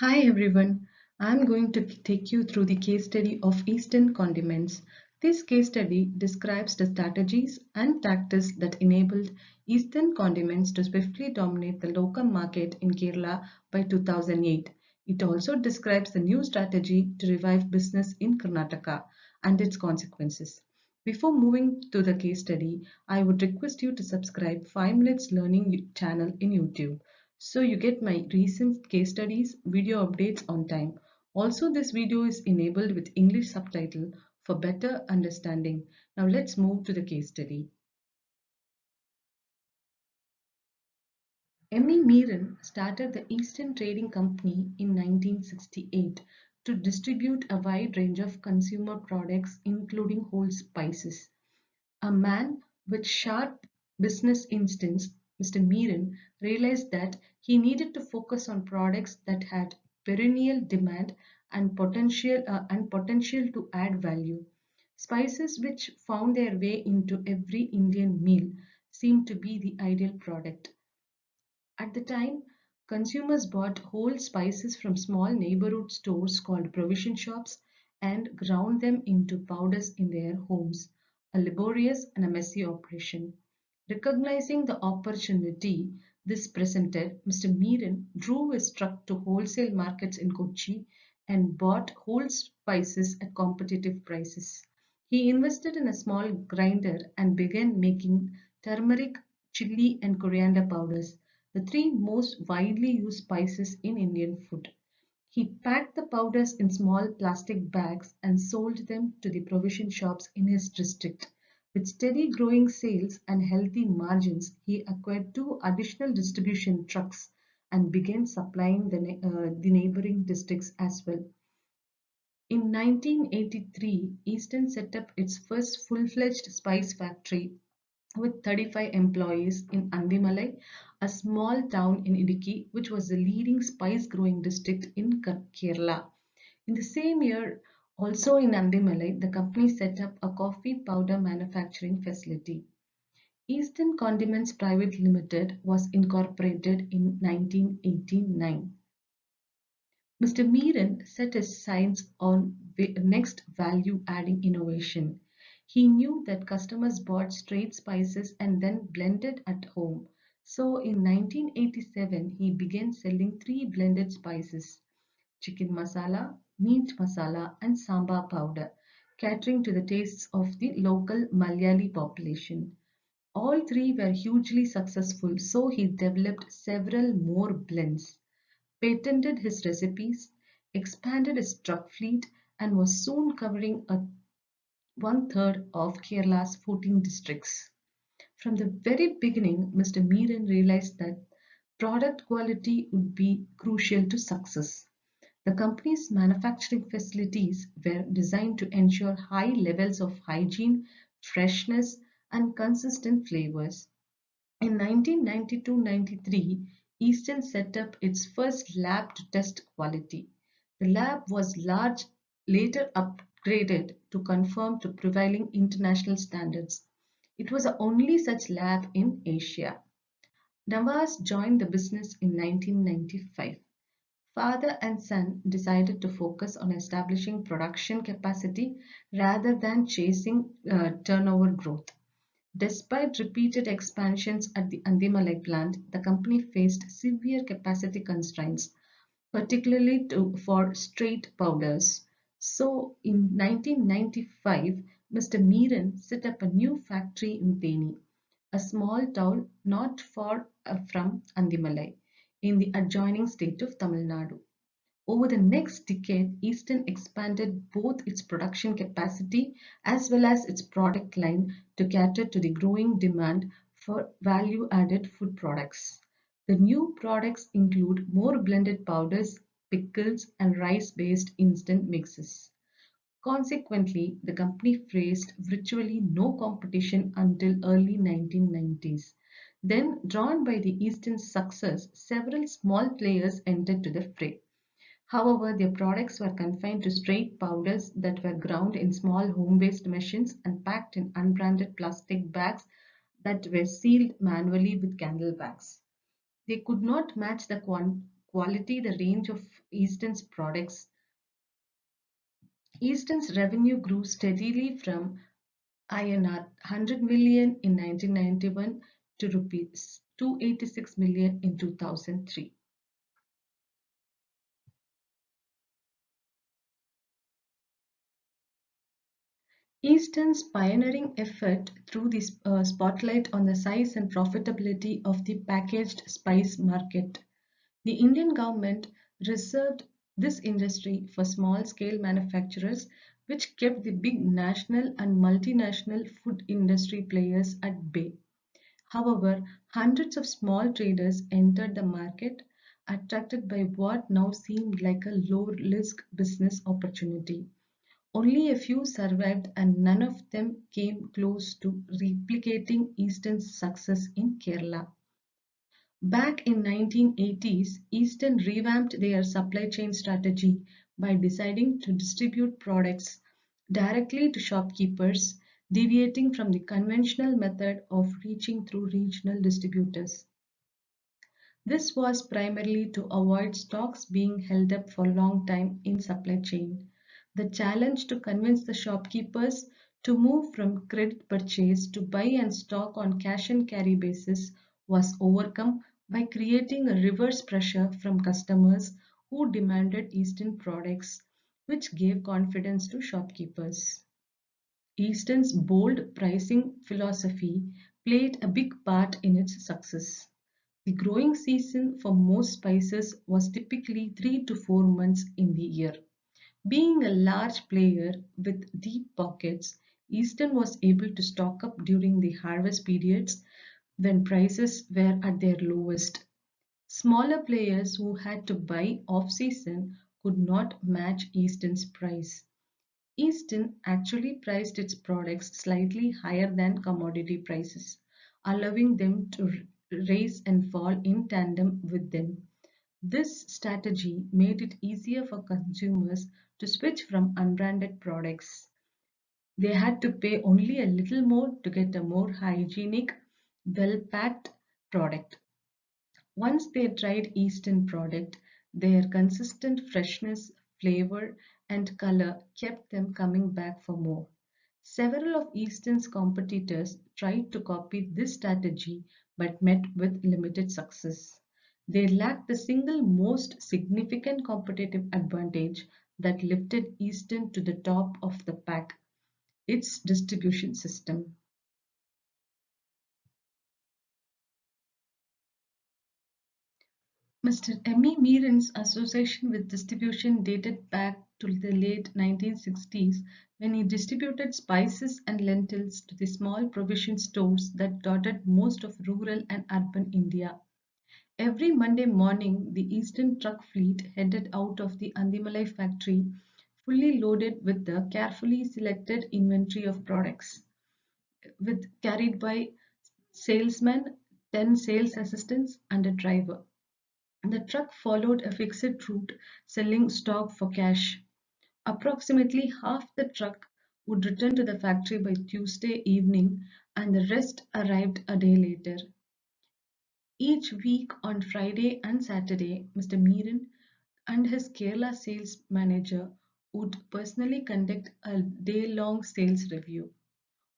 Hi everyone, I'm going to take you through the case study of Eastern Condiments. This case study describes the strategies and tactics that enabled Eastern Condiments to swiftly dominate the local market in Kerala by 2008. It also describes the new strategy to revive business in Karnataka and its consequences. Before moving to the case study, I would request you to subscribe 5 Minutes Learning channel in YouTube so you get my recent case studies, video updates on time. Also, this video is enabled with English subtitle for better understanding. Now let's move to the case study. M.E. Meeran started the Eastern Trading Company in 1968 to distribute a wide range of consumer products including whole spices. A man with sharp business instincts, Mr. Meeran realized that he needed to focus on products that had perennial demand and potential to add value. Spices which found their way into every Indian meal seemed to be the ideal product. At the time, consumers bought whole spices from small neighborhood stores called provision shops and ground them into powders in their homes, a laborious and a messy operation. Recognizing the opportunity this presented, Mr. Meeran drew his truck to wholesale markets in Kochi and bought whole spices at competitive prices. He invested in a small grinder and began making turmeric, chili, and coriander powders, the three most widely used spices in Indian food. He packed the powders in small plastic bags and sold them to the provision shops in his district. With steady growing sales and healthy margins, he acquired two additional distribution trucks and began supplying the neighboring districts as well. In 1983, Eastern set up its first full-fledged spice factory with 35 employees in Andimalai, a small town in Idukki, which was the leading spice growing district in Kerala. In the same year, also in Andimalai, the company set up a coffee powder manufacturing facility. Eastern Condiments Private Limited was incorporated in 1989. Mr. Meeran set his sights on next value-adding innovation. He knew that customers bought straight spices and then blended at home. So in 1987, he began selling three blended spices: chicken masala, meat masala, and sambar powder, catering to the tastes of the local Malayali population. All three were hugely successful, so he developed several more blends, patented his recipes, expanded his truck fleet, and was soon covering one-third of Kerala's 14 districts. From the very beginning, Mr. Meeran realized that product quality would be crucial to success. The company's manufacturing facilities were designed to ensure high levels of hygiene, freshness, and consistent flavors. In 1992-93, Eastern set up its first lab to test quality. The lab was large, later upgraded to conform to prevailing international standards. It was the only such lab in Asia. Nawaz joined the business in 1995. Father and son decided to focus on establishing production capacity rather than chasing turnover growth. Despite repeated expansions at the Andimalai plant, the company faced severe capacity constraints, particularly for straight powders. So in 1995, Mr. Meeran set up a new factory in Theni, a small town not far from Andimalai, in the adjoining state of Tamil Nadu. Over the next decade, Eastern expanded both its production capacity as well as its product line to cater to the growing demand for value-added food products. The new products include more blended powders, pickles, and rice-based instant mixes. Consequently, the company faced virtually no competition until early 1990s. Then, drawn by the Eastern success, several small players entered to the fray. However, their products were confined to straight powders that were ground in small home-based machines and packed in unbranded plastic bags that were sealed manually with candle wax. They could not match the quality the range of Eastern's products. Eastern's revenue grew steadily from INR 100 million in 1991 to rupees 286 million in 2003. Eastern's pioneering effort threw the spotlight on the size and profitability of the packaged spice market. The Indian government reserved this industry for small scale manufacturers, which kept the big national and multinational food industry players at bay. However, hundreds of small traders entered the market, attracted by what now seemed like a low risk business opportunity. Only a few survived, and none of them came close to replicating Eastern's success in Kerala. Back in 1980s, Eastern revamped their supply chain strategy by deciding to distribute products directly to shopkeepers, deviating from the conventional method of reaching through regional distributors. This was primarily to avoid stocks being held up for a long time in supply chain. The challenge to convince the shopkeepers to move from credit purchase to buy and stock on cash and carry basis was overcome by creating a reverse pressure from customers who demanded Eastern products, which gave confidence to shopkeepers. Eastern's bold pricing philosophy played a big part in its success. The growing season for most spices was typically 3 to 4 months in the year. Being a large player with deep pockets, Eastern was able to stock up during the harvest periods when prices were at their lowest. Smaller players who had to buy off season could not match Eastern's price. Eastern actually priced its products slightly higher than commodity prices, allowing them to rise and fall in tandem with them. This strategy made it easier for consumers to switch from unbranded products. They had to pay only a little more to get a more hygienic, well packed product. Once they tried Eastern product, their consistent freshness, flavor, and color kept them coming back for more. Several of Eastern's competitors tried to copy this strategy but met with limited success. They lacked the single most significant competitive advantage that lifted Eastern to the top of the pack, its distribution system. Mr. Emmy Meeran's association with distribution dated back to the late 1960s when he distributed spices and lentils to the small provision stores that dotted most of rural and urban India. Every Monday morning, the Eastern truck fleet headed out of the Andimalai factory, fully loaded with the carefully selected inventory of products, with carried by salesmen, 10 sales assistants, and a driver. The truck followed a fixed route, selling stock for cash. Approximately half the truck would return to the factory by Tuesday evening, and the rest arrived a day later. Each week on Friday and Saturday, Mr. Meeran and his Kerala sales manager would personally conduct a day-long sales review.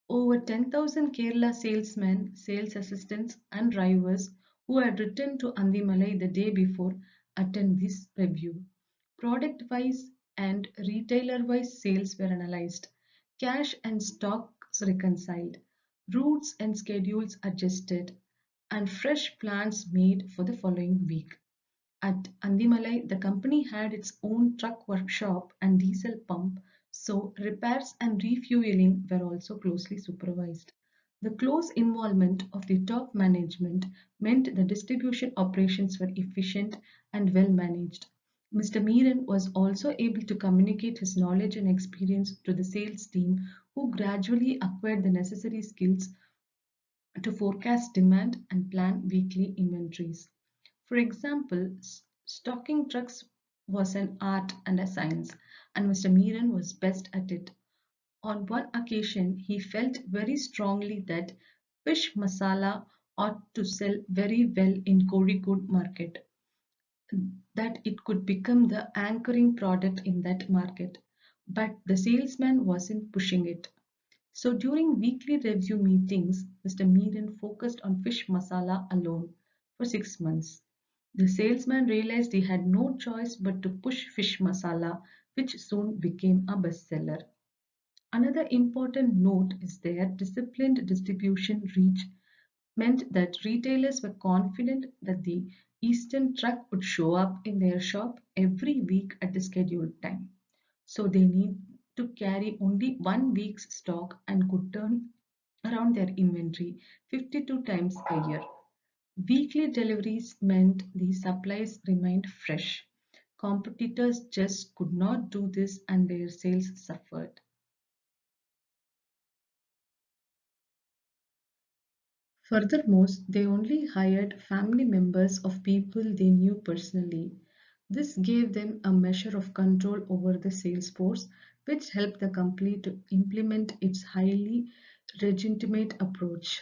Over 10,000 Kerala salesmen, sales assistants, and drivers who had returned to Andimalai the day before attend this review. Product wise and retailer wise sales were analyzed, cash and stocks reconciled, routes and schedules adjusted, and fresh plans made for the following week. At Andimalai, the company had its own truck workshop and diesel pump, so repairs and refueling were also closely supervised. The close involvement of the top management meant the distribution operations were efficient and well managed. Mr. Meeran was also able to communicate his knowledge and experience to the sales team, who gradually acquired the necessary skills to forecast demand and plan weekly inventories. For example, stocking trucks was an art and a science, and Mr. Meeran was best at it. On one occasion, he felt very strongly that fish masala ought to sell very well in Kozhikode market. that it could become the anchoring product in that market. But the salesman wasn't pushing it. So during weekly review meetings, Mr. Meeran focused on fish masala alone for 6 months. The salesman realized he had no choice but to push fish masala, which soon became a bestseller. Another important note is their disciplined distribution reach meant that retailers were confident that the Eastern truck would show up in their shop every week at the scheduled time. So they need to carry only 1 week's stock and could turn around their inventory 52 times a year. Weekly deliveries meant the supplies remained fresh. Competitors just could not do this and their sales suffered. Furthermore, they only hired family members of people they knew personally. This gave them a measure of control over the sales force, which helped the company to implement its highly legitimate approach.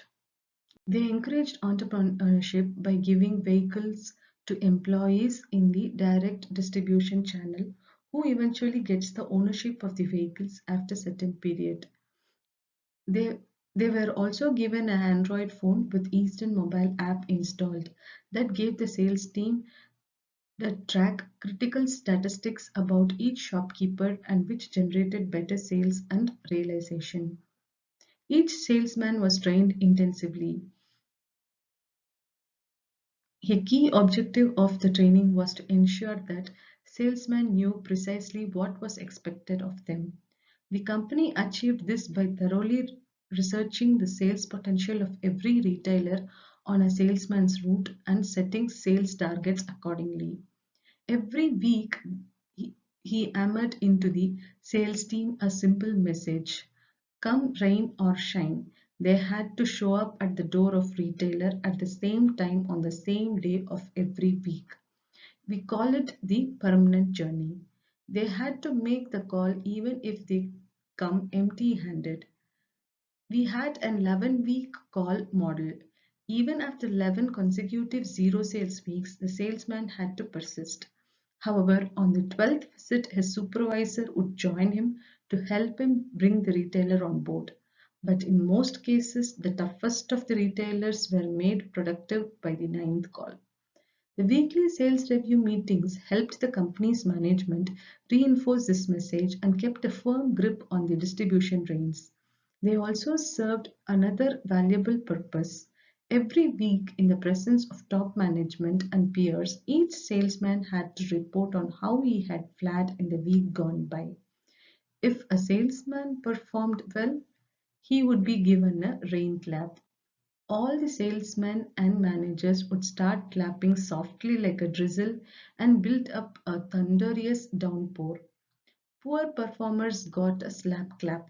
They encouraged entrepreneurship by giving vehicles to employees in the direct distribution channel, who eventually gets the ownership of the vehicles after a certain period. They, they were also given an Android phone with Eastern mobile app installed that gave the sales team that track critical statistics about each shopkeeper and which generated better sales and realization. Each salesman was trained intensively. A key objective of the training was to ensure that salesmen knew precisely what was expected of them. The company achieved this by thoroughly researching the sales potential of every retailer on a salesman's route and setting sales targets accordingly. Every week, he hammered into the sales team a simple message: come rain or shine. They had to show up at the door of retailer at the same time on the same day of every week. We call it the permanent journey. They had to make the call even if they come empty handed. We had an 11-week call model. Even after 11 consecutive zero sales weeks, the salesman had to persist. However, on the 12th visit, his supervisor would join him to help him bring the retailer on board. But in most cases, the toughest of the retailers were made productive by the ninth call. The weekly sales review meetings helped the company's management reinforce this message and kept a firm grip on the distribution reins. They also served another valuable purpose. Every week, in the presence of top management and peers, each salesman had to report on how he had fared in the week gone by. If a salesman performed well, he would be given a rain clap. All the salesmen and managers would start clapping softly like a drizzle and build up a thunderous downpour. Poor performers got a slap clap,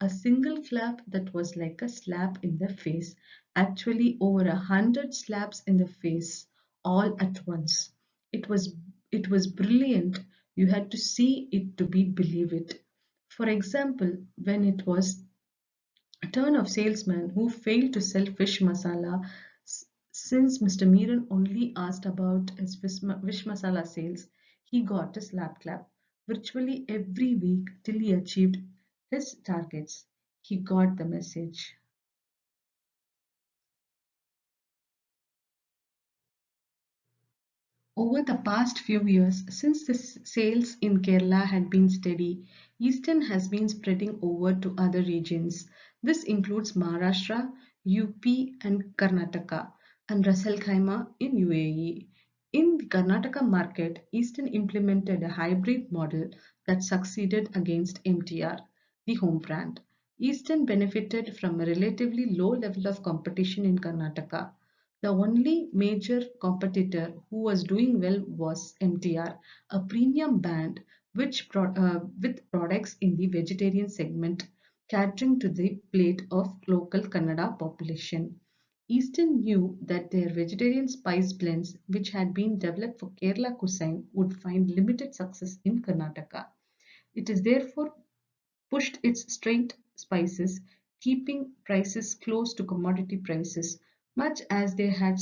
a single clap that was like a slap in the face, actually over 100 slaps in the face, all at once. It was it was brilliant. You had to see it to believe it. For example, when it was a turn of salesman who failed to sell fish masala since Mr. Meeran only asked about his fish masala sales, he got a slap clap virtually every week till he achieved his targets. He got the message. Over the past few years, since the sales in Kerala had been steady, Eastern has been spreading over to other regions. This includes Maharashtra, UP, and Karnataka, and Ras Al Khaimah in UAE. In the Karnataka market, Eastern implemented a hybrid model that succeeded against MTR, the home brand. Eastern benefited from a relatively low level of competition in Karnataka. The only major competitor who was doing well was MTR, a premium brand with products in the vegetarian segment, catering to the plate of local Kannada population. Eastern knew that their vegetarian spice blends, which had been developed for Kerala cuisine, would find limited success in Karnataka. It is therefore pushed its straight spices, keeping prices close to commodity prices, much as they had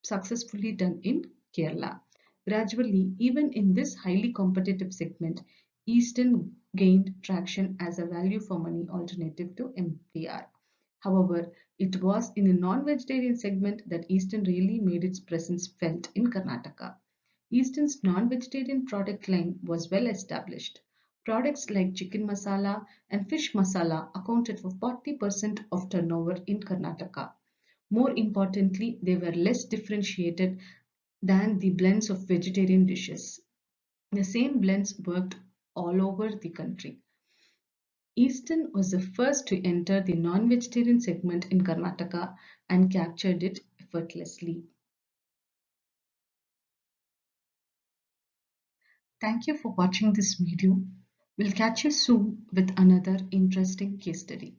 successfully done in Kerala. Gradually, even in this highly competitive segment, Eastern gained traction as a value for money alternative to MTR. However, it was in a non-vegetarian segment that Eastern really made its presence felt in Karnataka. Eastern's non-vegetarian product line was well established. Products like chicken masala and fish masala accounted for 40% of turnover in Karnataka. More importantly, they were less differentiated than the blends of vegetarian dishes. The same blends worked all over the country. Eastern was the first to enter the non-vegetarian segment in Karnataka and captured it effortlessly. Thank you for watching this video. We'll catch you soon with another interesting case study.